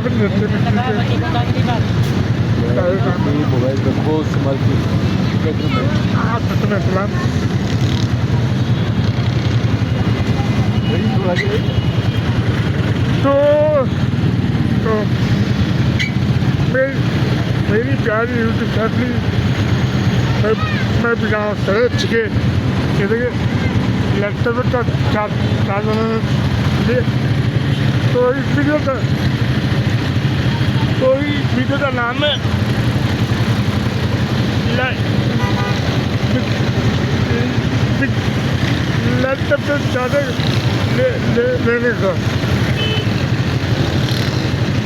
भी नहीं देते मोबाइल रखो संभाल के सच में सलाम तो मेरी प्यारी यूट्यूब फैमिली मैं बिना सड़क के देखिए लेक्चर में चार लिए तो इस वीडियो का नाम है लैपटॉप से ज़्यादा लेने का।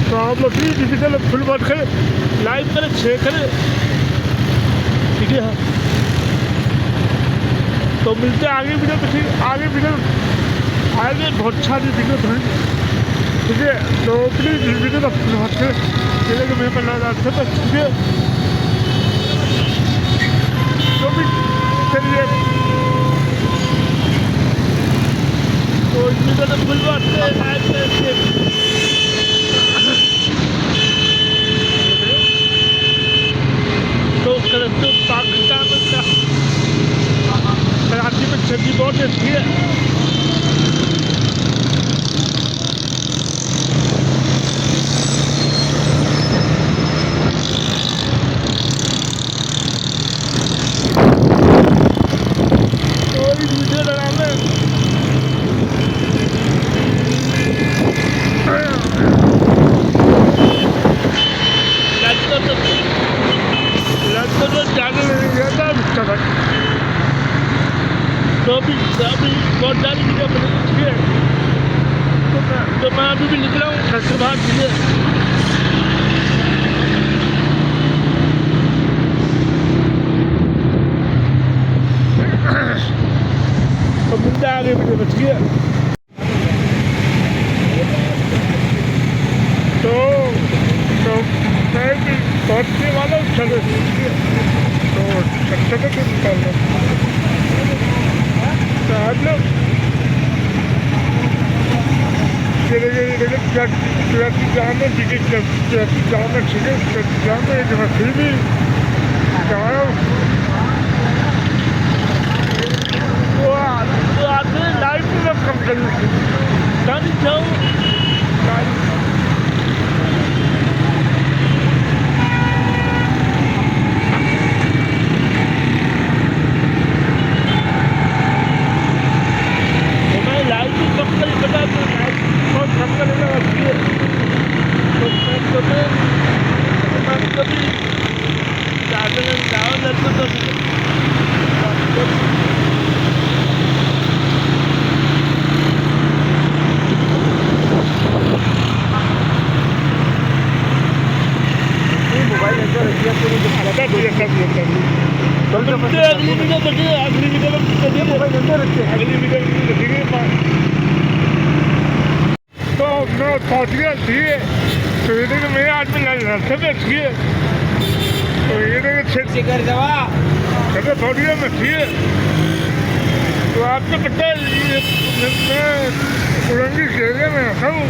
तो आप लोग भी डिजिटल फुल बात करें, लाइव करें, शेयर करें, ठीक है। तो मिलते हैं आगे वीडियो में, ठीक आगे बहुत सारी वीडियो बनेंगी, ठीक है। तो प्लीज़ वीडियो का फुल बात करें, जैसे कि मेरे को लगा अच्छा था, ठीक है। तो भी चलिए तो इस वीडियो का फुल बात करें, लाइव करें, शेयर तो पाकिस्तान में कराची में सर्दी बहुत अच्छी है। तो इस वीडियो का नाम है तो अभी बहुत सारी वीडियो बनेगी, ठीक है। तो मैं अभी भी निकला हूँ घर से बाहर, ठीक है। तो मिलते हैं आगे वीडियो में, ठीक है। तो मैं भी पहुँचने वाला हूँ, चलो ठीक है। तो चलो तो निकाल लो आप लोग ट्रैफिक जाम है, ठीक है। ट्रैफिक जाम है, ठीक है। ट्रैफिक जाम है, मैं फिर भी जा रहा हूँ। तो आते लाइफ में मैं कम कर जाऊँ अगली वीडियो में मोबाइल अंदर रखते हैं, अगली वीडियो देखेंगे। तो मैं पहुँच गया, ठीक है। तो ये देखो मेरे आदमी रास्ते में, ठीक है। तो ये देखो कर दवा पहुँच गया मैं, ठीक है। तो आपको पता है मैं उड़ंगी एरिया में रखा हूँ।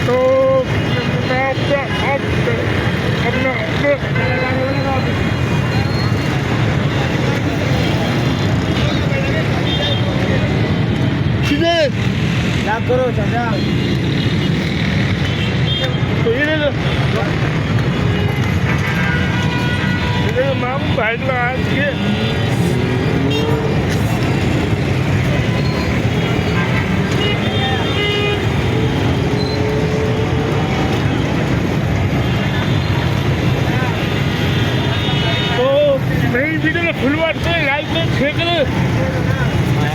तो मैं अपना क्या करो चाचा। तो ये माम भाई लोग आज के मेरी वीडियो में फुल बात करें, लाइक में शेयर करें,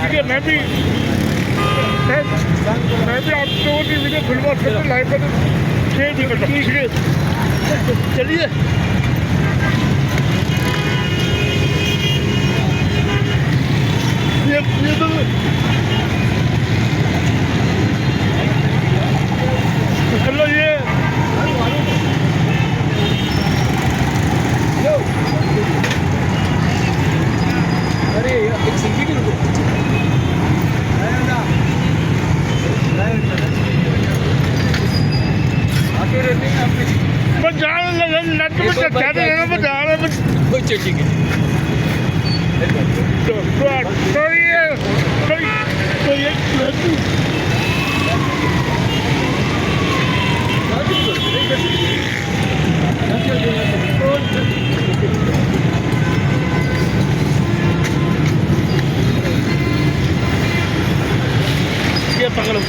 ठीक है। मैं भी आप लोगों की वीडियो फुल बात करें, लाइक करें, शेयर भी करता हूँ, ठीक है। चलिए ये तो चलो ये अरे एक सिंगी की नट में चढ़ा देना बजा रहा है कोई चीज़ की तो ये ये पकड़ो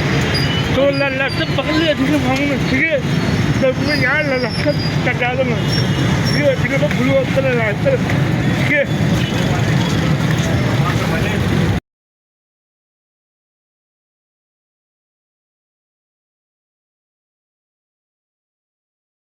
तो लट पकड़ लिया ठीक है भांग में ठीक है तो तुम्हें यहाँ लट कटा दूंगा ठीक है ठीक है तो फुल ठीक है